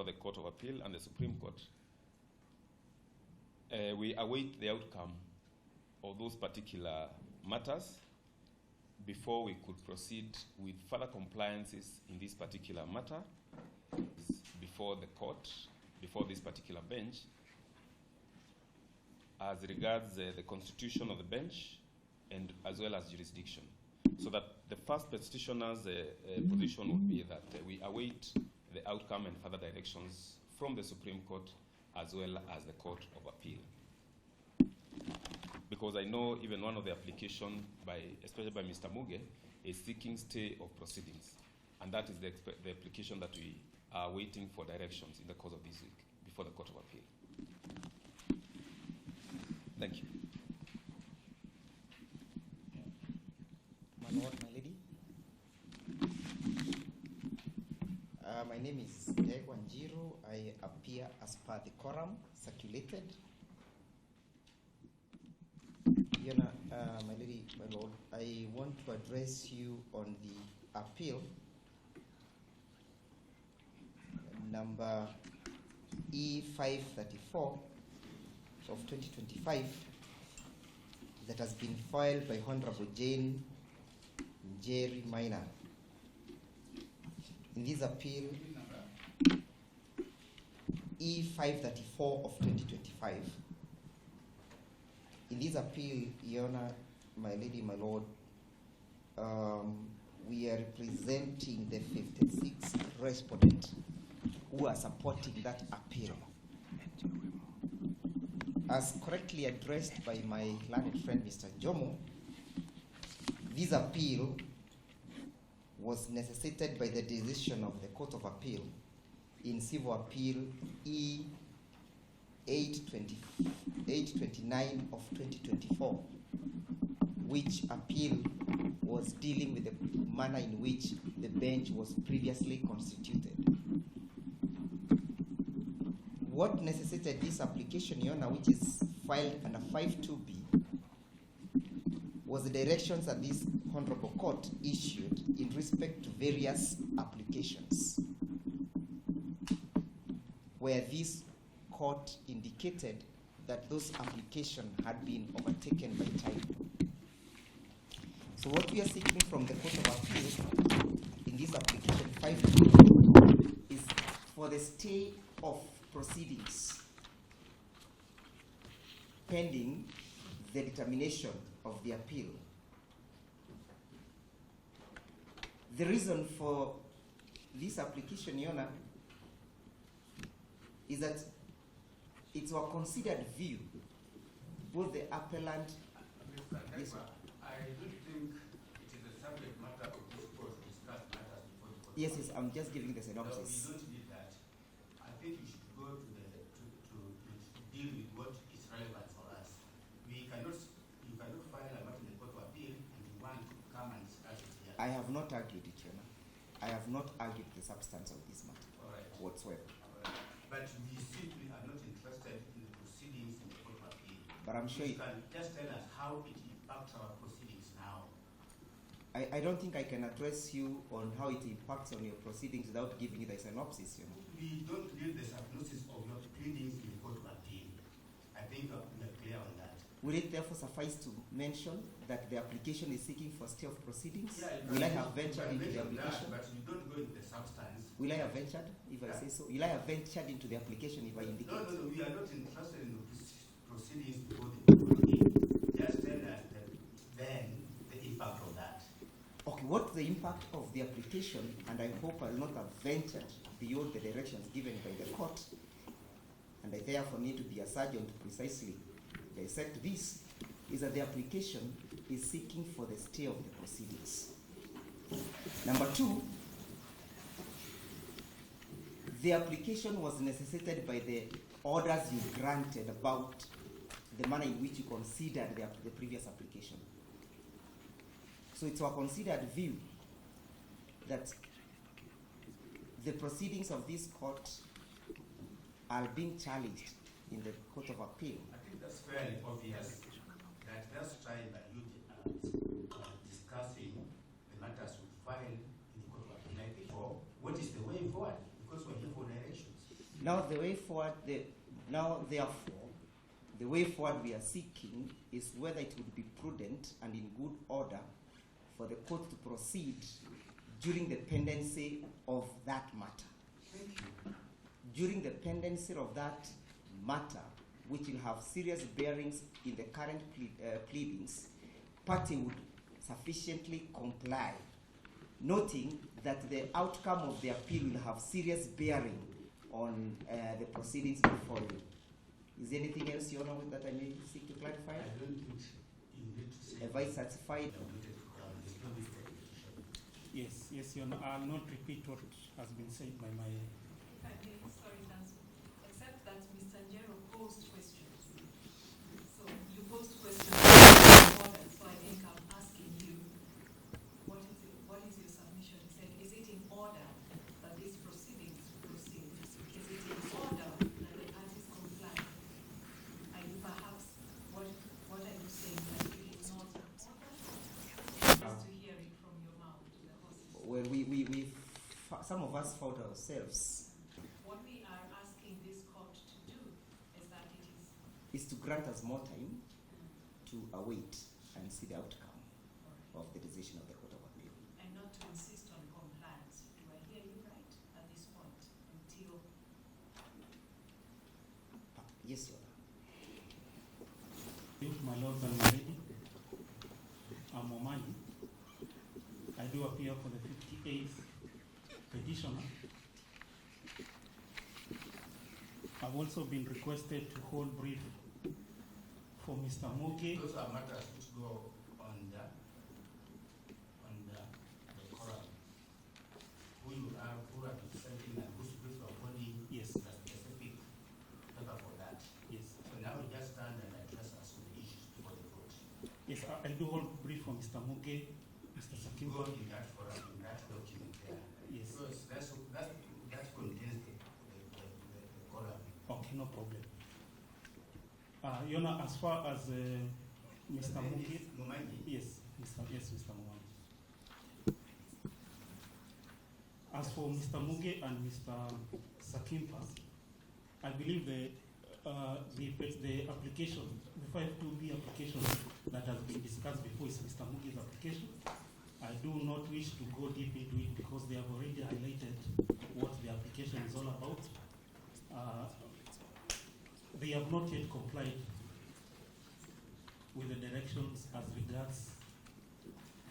the Court of Appeal and the Supreme Court. We await the outcome of those particular matters before we could proceed with further compliances in this particular matter before the court, before this particular bench, as regards the constitution of the bench and as well as jurisdiction. So that the first petitioner's position would be that we await the outcome and further directions from the Supreme Court as well as the Court of Appeal. Because I know even one of the application, especially by Mr. Muge, is seeking stay of proceedings. And that is the application that we are waiting for directions in the course of this week before the Court of Appeal. Thank you. My lord, my lady. My name is Wanjiru. I appear as per the quorum circulated. My lady, my lord, I want to address you on the appeal number E534 of 2025 that has been filed by Honorable Jane Jerry Minor. In this appeal, E534 of 2025. In this appeal, Your Honor, my lady, my lord, we are representing the 56 respondents who are supporting that appeal. As correctly addressed by my learned friend, Mr. Jomo, this appeal was necessitated by the decision of the Court of Appeal in Civil Appeal E829 of 2024, which appeal was dealing with the manner in which the bench was previously constituted. What necessitated this application, Your Honor, which is filed under 52B, was the directions that this Honorable Court issued in respect to various applications, where this court indicated that those applications had been overtaken by time. So what we are seeking from the Court of Appeal in this application 52 is for the stay of proceedings pending the determination of the appeal. The reason for this application, Your Honor, is that it's our considered view, both the appellant. Yes, I don't think it is a subject matter of this court to discuss matters before the court. Yes, I'm just giving the synopsis. No, you don't need that. I think you should go to deal with what is relevant for us. You cannot file a matter in the Court of Appeal and you want to come and discuss it here. I have not argued it, Your Honor. I have not argued the substance of this matter whatsoever. But we simply are not interested in the proceedings in the Court of Appeal. But I'm sure you can just tell us how it impacts our proceedings now. I don't think I can address you on how it impacts on your proceedings without giving you the synopsis, you know. We don't need the synopsis of your pleadings in the Court of Appeal. I think we are clear on that. Will it therefore suffice to mention that the application is seeking for stay of proceedings? Yeah, will I have ventured into the application? That, but you don't go into the substance. Will I have ventured, if I say so? Will I have ventured into the application if I indicate? No, we are not interested in the proceedings before the Court of Appeal. Just tell us then the impact of that. Okay, what's the impact of the application? And I hope I will not have ventured beyond the directions given by the court. And I therefore need to be a surgeon to precisely dissect this, is that the application is seeking for the stay of the proceedings. Number two, the application was necessitated by the orders you granted about the manner in which you considered the previous application. So it's our considered view that the proceedings of this court are being challenged in the Court of Appeal. I think that's fairly obvious that that's time that you are discussing the matters we filed in the Court of Appeal. I think what is the way forward? Because we're here for directions. Now the way forward, therefore, the way forward we are seeking is whether it would be prudent and in good order for the court to proceed during the pendency of that matter. Thank you. During the pendency of that matter, which will have serious bearings in the current pleadings, party would sufficiently comply, noting that the outcome of the appeal will have serious bearing on the proceedings before you. Is there anything else, Your Honor, that I may seek to clarify? I don't think you need to say. Have I satisfied? Yes, Your Honor. I'll not repeat what has been said by my. Sorry, Counsel. Except that Mr. Njero posed questions. So you posed questions in order, so I think I'm asking you, what is your submission? He said, is it in order that these proceedings proceed? Is it in order that the parties comply? And perhaps, what are you saying, that it is not in order? Just to hear it from your mouth, the horses. Well, some of us found ourselves What we are asking this court to do is that it is is to grant us more time to await and see the outcome of the decision of the Court of Appeal. and not to insist on compliance. Do I hear you right at this point until Yes, Your Honor. My Lord and my Lady, I'm Omani. I do appear for the 58th petitioner. I've also been requested to hold brief for Mr. Moge. Those are matters which go on the Quran. Who you are, who are presenting, and who's supposed to body Yes. the specific paper for that. Yes. So now we just stand and address us with the issues before the vote. Yes, I do hold brief for Mr. Moge, Mr. Go Sakimba. in that forum, in that document there. Yes. Because that contains the Quran. Okay, no problem. Your Honor, as far as Mr. Moge, Mumangi. yes, Mr. Moge. As for Mr. Muge and Mr. Sakimpa, I believe the application, the 52B application that has been discussed before is Mr. Muge's application. I do not wish to go deep into it because they have already highlighted what the application is all about. They have not yet complied with the directions as regards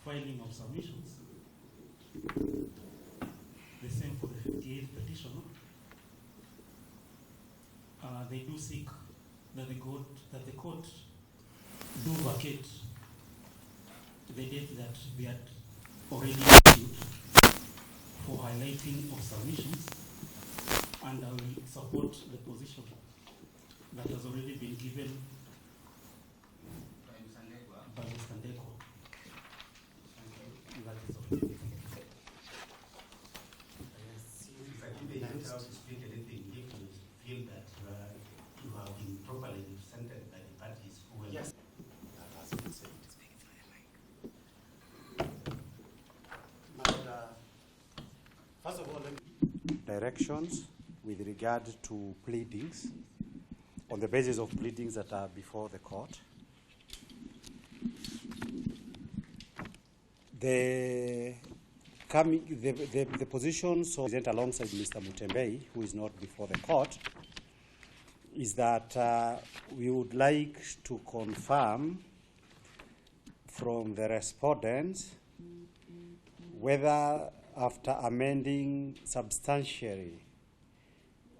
filing of submissions. The same for the 58th petitioner. They do seek that the court do vacate the date that they had already issued for highlighting of submissions, and I will support the position that has already been given by Mr. Ndeko. That is all. If I give a chance to speak anything, if you feel that you have been properly represented by the parties who were. Yes. First of all, directions with regard to pleadings on the basis of pleadings that are before the court. The positions present alongside Mr. Mutembei, who is not before the court, is that we would like to confirm from the respondents whether, after amending substantially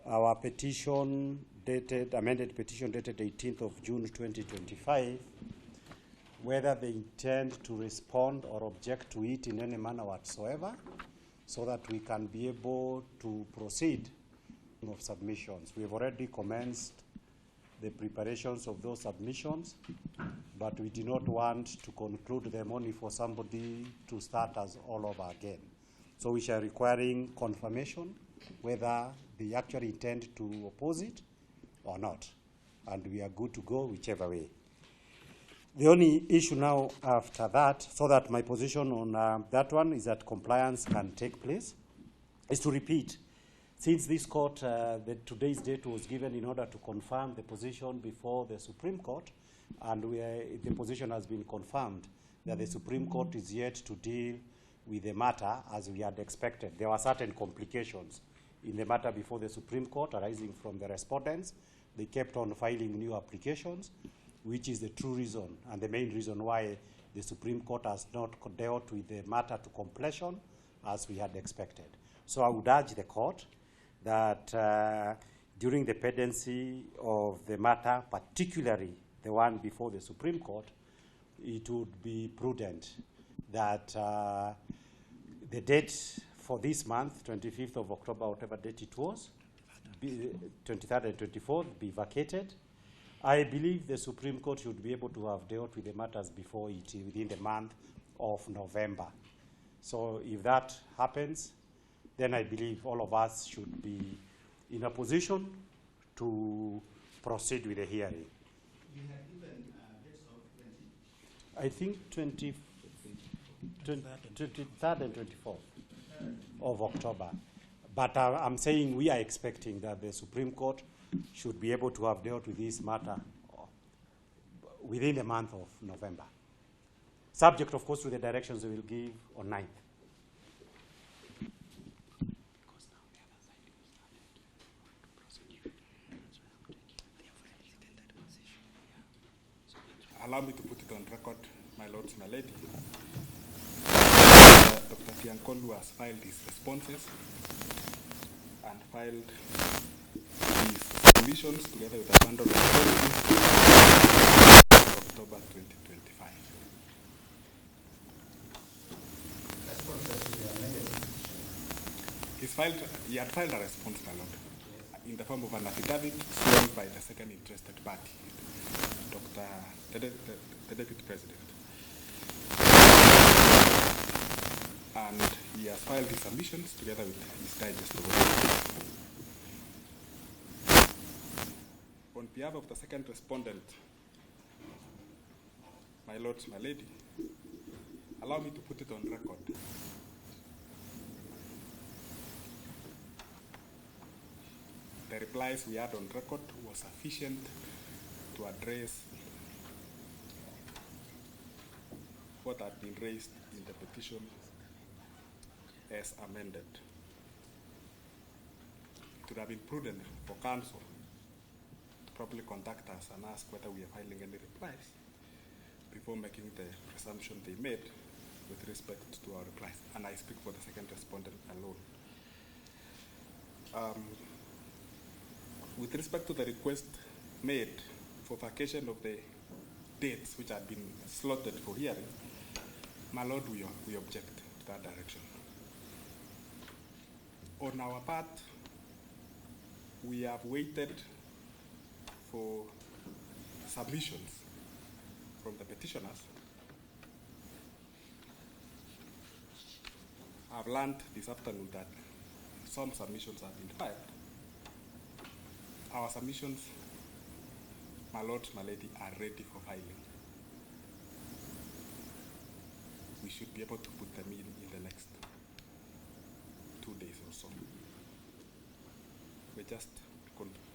our petition amended petition dated 18th of June 2025, whether they intend to respond or object to it in any manner whatsoever, so that we can be able to proceed of submissions. We have already commenced the preparations of those submissions, but we do not want to conclude them only for somebody to start us all over again. So we shall requiring confirmation whether they actually intend to oppose it or not, and we are good to go whichever way. The only issue now after that, so that my position on that one is that compliance can take place, is to repeat Since this court, today's date was given in order to confirm the position before the Supreme Court, and the position has been confirmed that the Supreme Court is yet to deal with the matter as we had expected. There were certain complications in the matter before the Supreme Court arising from the respondents. They kept on filing new applications, which is the true reason and the main reason why the Supreme Court has not dealt with the matter to completion as we had expected. So I would urge the court that during the pendency of the matter, particularly the one before the Supreme Court, it would be prudent that the date for this month, 25th of October, whatever date it was, 23rd and 24th, be vacated. I believe the Supreme Court should be able to have dealt with the matters before it within the month of November. So if that happens, then I believe all of us should be in a position to proceed with the hearing. You have even dates of 20? I think 23rd and 24th of October. But I'm saying we are expecting that the Supreme Court should be able to have dealt with this matter within the month of November. Subject, of course, to the directions we will give on 9th. Allow me to put it on record, my lords, my lady. Dr. Fiankolu has filed his responses and filed his submissions together with a bundle of policies October 2025. He had filed a response, my lord, in the form of an affidavit sworn by the second interested party, the Deputy President. And he has filed his submissions together with his digest of it. On behalf of the second respondent, my lords, my lady, allow me to put it on record. The replies we had on record was sufficient to address what had been raised in the petition as amended. It would have been prudent for counsel to properly contact us and ask whether we are filing any replies before making the presumption they made with respect to our replies. And I speak for the second respondent alone. With respect to the request made for vacation of the dates which had been slotted for hearing, my lord, we object to that direction. On our part, we have waited for submissions from the petitioners. I've learned this afternoon that some submissions have been filed. Our submissions, my lord, my lady, are ready for filing. We should be able to put them in the next 2 days or so. We're just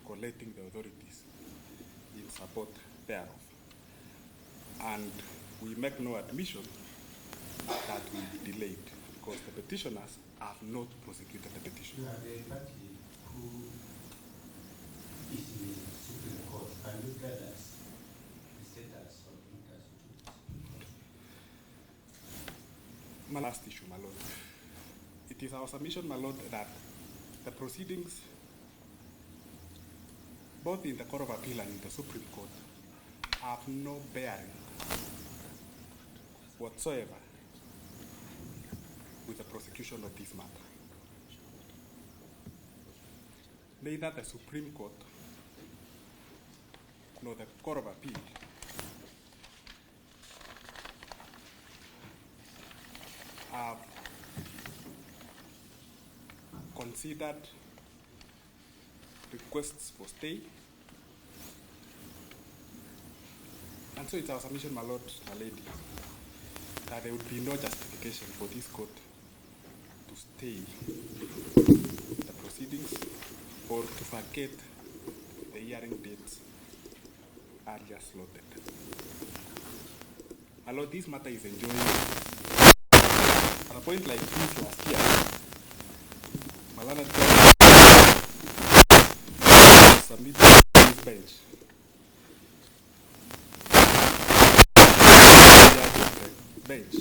collating the authorities in support thereof. And we make no admission that will be delayed because the petitioners have not prosecuted the petition. You are the party who is in the Supreme Court. Can you tell us the status of matters to the Supreme Court? My last issue, my lord. It is our submission, my lord, that the proceedings, both in the Court of Appeal and in the Supreme Court, have no bearing whatsoever with the prosecution of this matter. Neither the Supreme Court nor the Court of Appeal have considered requests for stay. And so it's our submission, my lord, my lady, that there would be no justification for this court to stay the proceedings. proceedings or to vacate the hearing dates earlier slotted. My lord, this matter is enjoying at a point like this last year. My learned judge submitted this bench. Bench.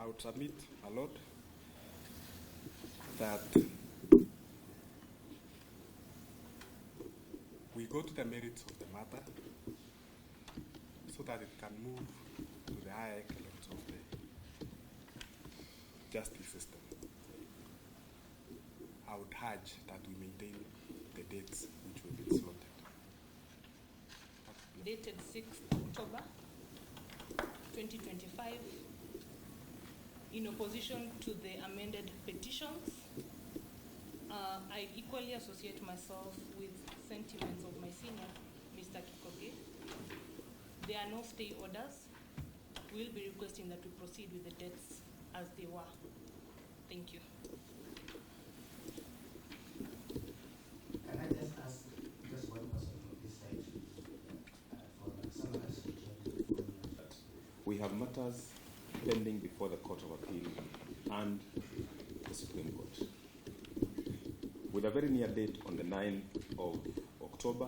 I would submit, my lord, that we go to the merits of the matter so that it can move to the higher echelons of the justice system. I would urge that we maintain the dates which will be slotted. Dated 6th October 2025, in opposition to the amended petitions. I equally associate myself with sentiments of my senior, Mr. Kikoge. There are no stay orders. We'll be requesting that we proceed with the dates as they were. Thank you. Can I just ask just one question from this side? For someone else to join. We have matters pending before the Court of Appeal and the Supreme Court. With a very near date on the 9th of October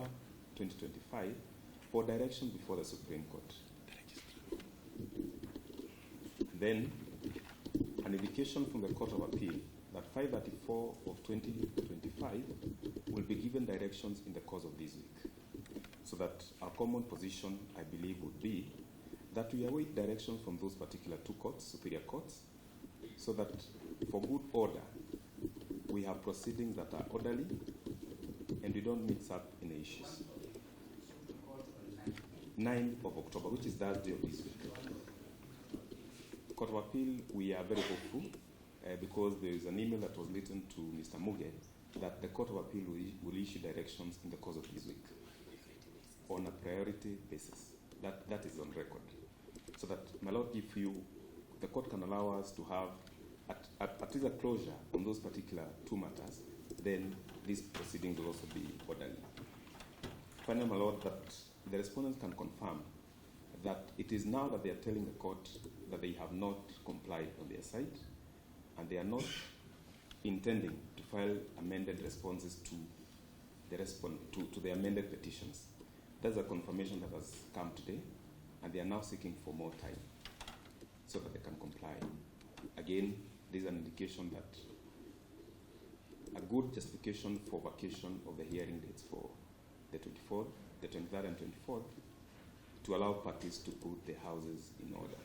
2025 for direction before the Supreme Court. Then, an indication from the Court of Appeal that 534 of 2025 will be given directions in the course of this week. So that our common position, I believe, would be that we await direction from those particular two courts, superior courts, so that for good order, we have proceedings that are orderly and we don't mix up in the issues. 9th of October, which is Thursday of this week. Court of Appeal, we are very hopeful because there is an email that was written to Mr. Muge that the Court of Appeal will issue directions in the course of this week on a priority basis. That is on record. So that, my lord, if the court can allow us to have at least a closure on those particular two matters, then these proceedings will also be orderly. Finally, my lord, that the respondents can confirm that it is now that they are telling the court that they have not complied on their side, and they are not intending to file amended responses to the amended petitions. That's a confirmation that has come today, and they are now seeking for more time so that they can comply. Again, this is an indication that a good justification for vacation of the hearing dates for the 24th, the 23rd and 24th to allow parties to put their houses in order.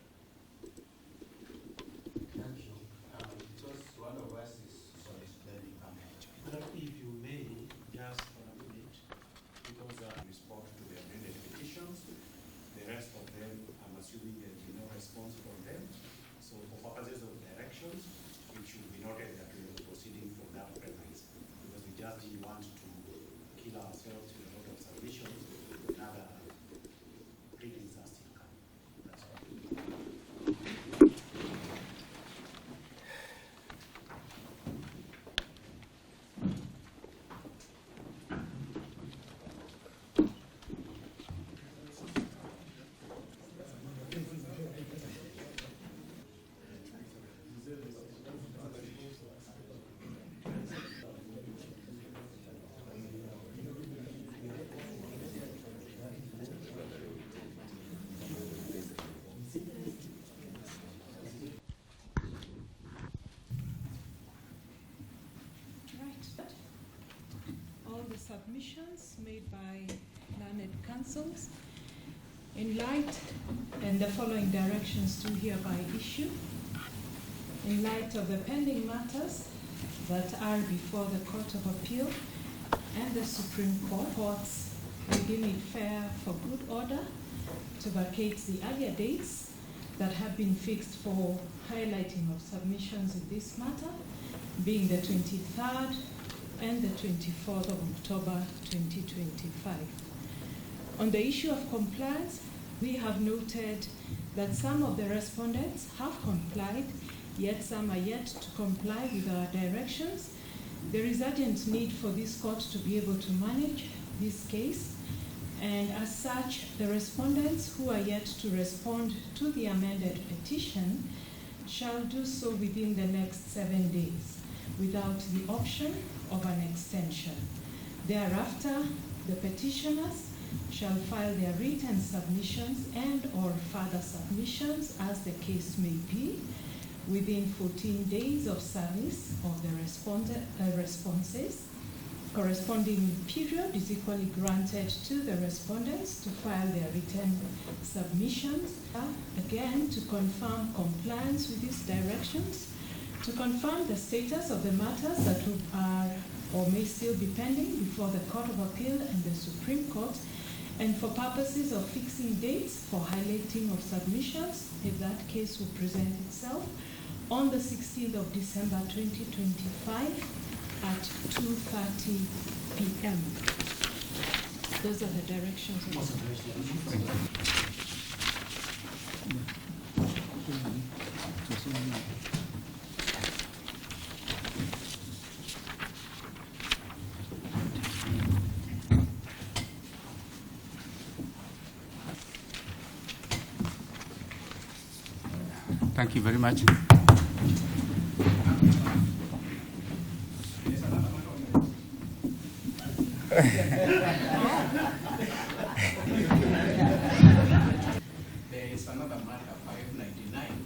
Thank you. Because one of us is solicited in But if you may, just for a minute, because we spoke to the amended petitions, the rest of them, I'm assuming there will be no response from them. So for purposes of directions, it should be noted that we are proceeding from that premise, because we just didn't want to kill ourselves with a lot of submissions. Another readings are still coming. That's all. All the submissions made by learned counsels in light and the following directions to hereby issue in light of the pending matters that are before the Court of Appeal and the Supreme Court. Courts will deem it fair for good order to vacate the earlier dates that have been fixed for highlighting of submissions in this matter, being the 23rd and the 24th of October 2025. On the issue of compliance, we have noted that some of the respondents have complied yet some are yet to comply with our directions. There is urgent need for this court to be able to manage this case, and as such, the respondents who are yet to respond to the amended petition shall do so within the next 7 days, without the option of an extension. Thereafter, the petitioners shall file their written submissions and/or further submissions as the case may be within 14 days of service of the responses. Corresponding period is equally granted to the respondents to file their written submissions. Again, to confirm compliance with these directions, to confirm the status of the matters that are or may still be pending before the Court of Appeal and the Supreme Court, and for purposes of fixing dates for highlighting of submissions, if that case will present itself on the 16th of December 2025 at 2:30 p.m. Those are the directions. Thank you very much. There is another matter, 599,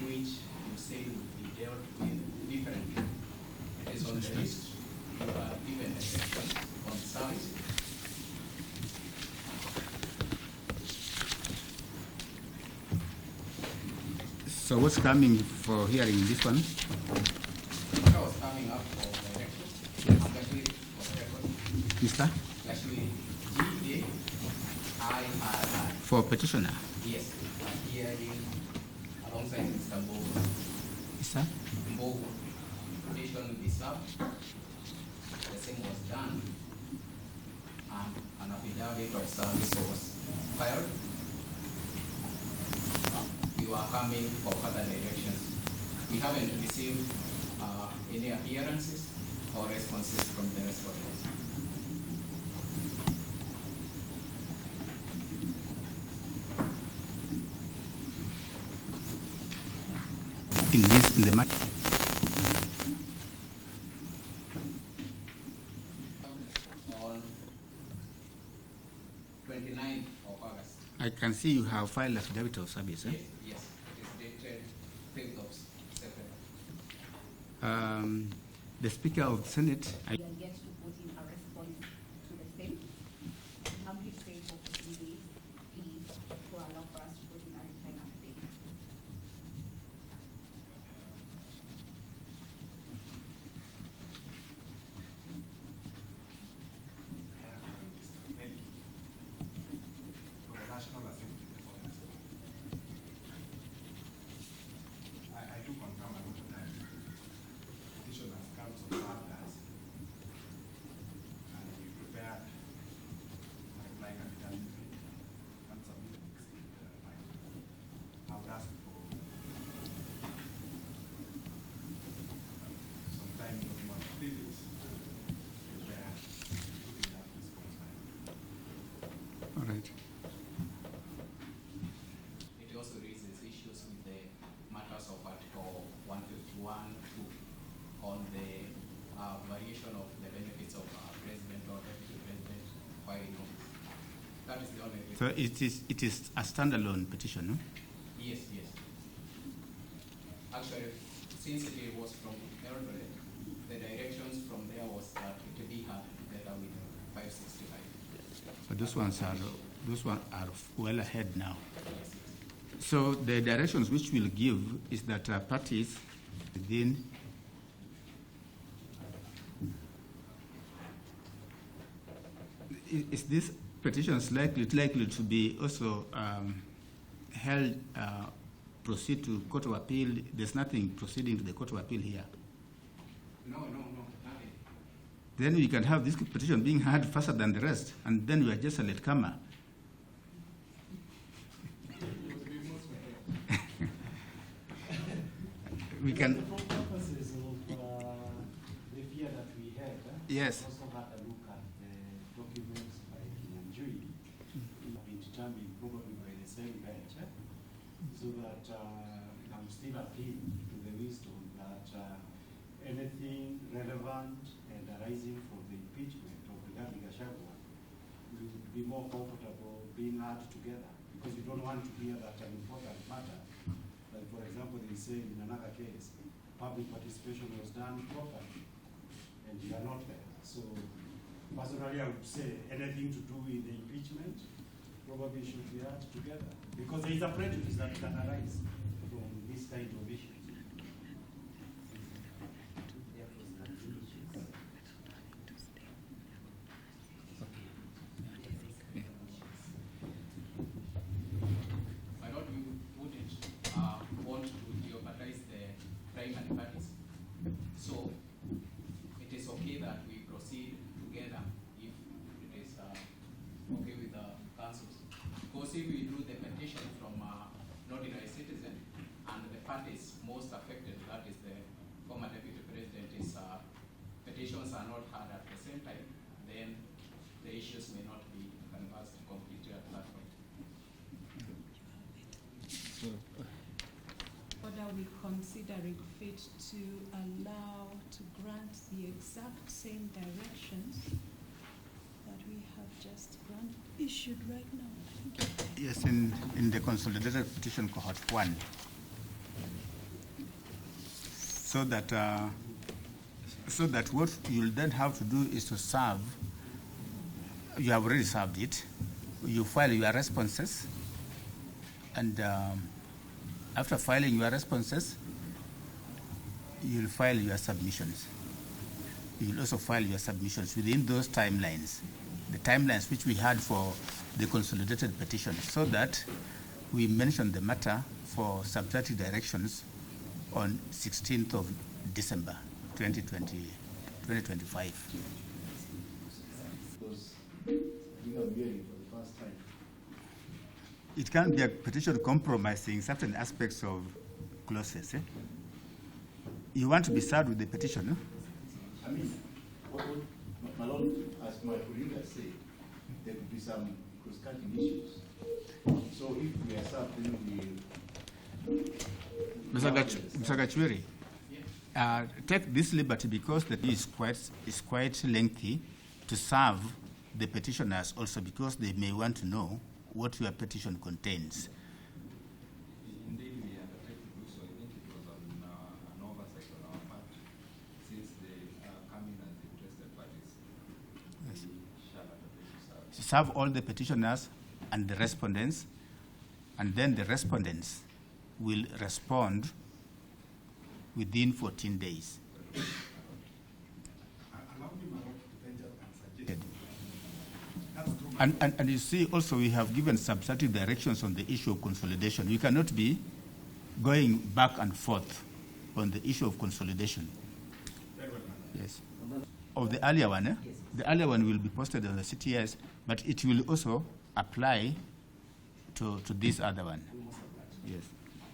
which you say will be dealt with differently. It is on the list. You are given a section on service. So what's coming for hearing this one? What was coming up for direction? Yes. Especially for record. Mr. Actually, GAIRI. For petitioner? Yes. I'm hearing alongside Mr. Mbogo. Mr. Mbogo. Petition will be served. The same was done. And an affidavit of service was filed. You are coming for further directions. We haven't received any appearances or responses from the respondents. In the matter. On 29th of August. I can see you have filed affidavit of service. Yes. The Speaker of the Senate. We are yet to put in a response to the same. I'm going to say for 14 days, please, to allow for us to put in a reply update. I do confirm a lot of that. Petition has come to others, and we prepared like a done and submitted I would ask for some time, not more than 3 days, to prepare putting that response time. All right. It also raises issues with the matters of Article 151(2) on the variation of the benefits of president or deputy president filing office. That is the only reason. So it is a standalone petition, no? Yes, yes. Actually, since it was from Eldoret, the directions from there was that it be had together with 565. But those ones are well ahead now. So the directions which we'll give is that parties within is this petitions likely to be also held proceed to Court of Appeal? There's nothing proceeding to the Court of Appeal here. No, nothing. Then we can have this petition being heard faster than the rest, and then we are just a latecomer. we can. For purposes of the fear that we had, Yes. we also had a look at the documents by Kinyanjui, been determined probably by the same bench, so that I'm still appealing to the wisdom that anything relevant and arising from the impeachment of Rigathi Gachagua will be more comfortable being added together, because you don't want to hear that an important matter, like for example they say in another case, public participation was done properly, and you are not there. So personally I would say anything to do with the impeachment probably should be added together, because there is a prejudice that can arise from this kind of issues. Why not you wouldn't want to jeopardize the primary parties? So it is okay that we proceed together if it is okay with the councils. Because if we do the petition from an ordinary citizen and the parties most affected, that is the former deputy president, is petitions are not heard at the same time, then the issues may not be canvassed completely at that point. What are we considering fit to allow to grant the exact same directions that we have just issued right now? Thank you. Yes, in the consolidated petition cohort 1, so that what you'll then have to do is to serve. You have already served it. You file your responses, and after filing your responses, you'll file your submissions. You'll also file your submissions within those timelines, the timelines which we had for the consolidated petition, so that we mention the matter for substantive directions on 16th of December 2025. It can be a petition compromising certain aspects of clauses. You want to be served with the petition? I mean, my lord, as my colleague has said, there could be some cross-cutting issues. So if we are served, then Mr. Gachwiri, take this liberty, because that is quite lengthy, to serve the petitioners also, because they may want to know what your petition contains. Indeed, we undertake to do so. I think it was an oversight on our part, since they are coming as interested parties. Yes. We shall undertake To serve all the petitioners and the respondents, and then the respondents will respond within 14 days. And you see, also we have given substantive directions on the issue of consolidation. We cannot be going back and forth on the issue of consolidation. Yes. Of the earlier one, the earlier one will be posted on the CTS, but it will also apply to this other one. Yes.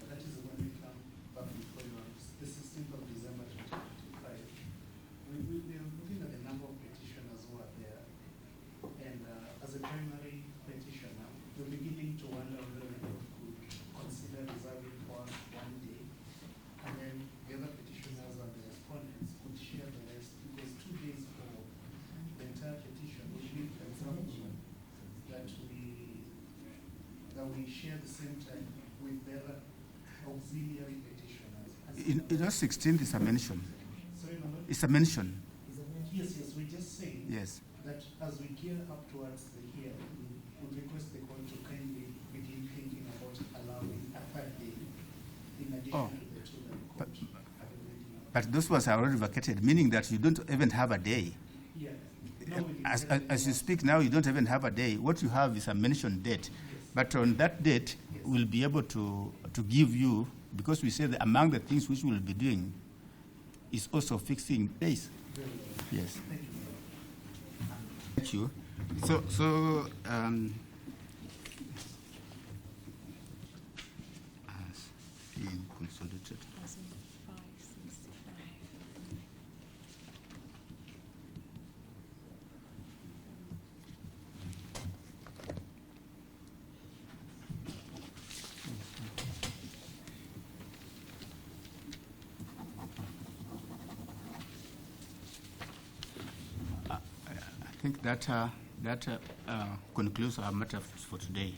That is when we come back before you on the 16th of December 2025. We are looking at the number of petitioners who are there. And as a primary petitioner, we're beginning to wonder whether we could consider reserving for one day. And then the other petitioners and the respondents could share the rest, because 2 days for the entire petition, we need, for example, that we share the same time with the other auxiliary petitioners. In 16th is a mention. Sorry, number? It's a mention. Yes, we just say Yes. that as we gear up towards the hearing, we would request the court to kindly begin thinking about allowing a third day in addition to the two that the court had already. But those ones are already vacated, meaning that you don't even have a day. Yeah. As you speak now, you don't even have a day. What you have is a mentioned date. But on that date, we'll be able to give you, because we say that among the things which we'll be doing is also fixing days. Yes. Thank you. So as in consolidated. think that concludes our matter for today.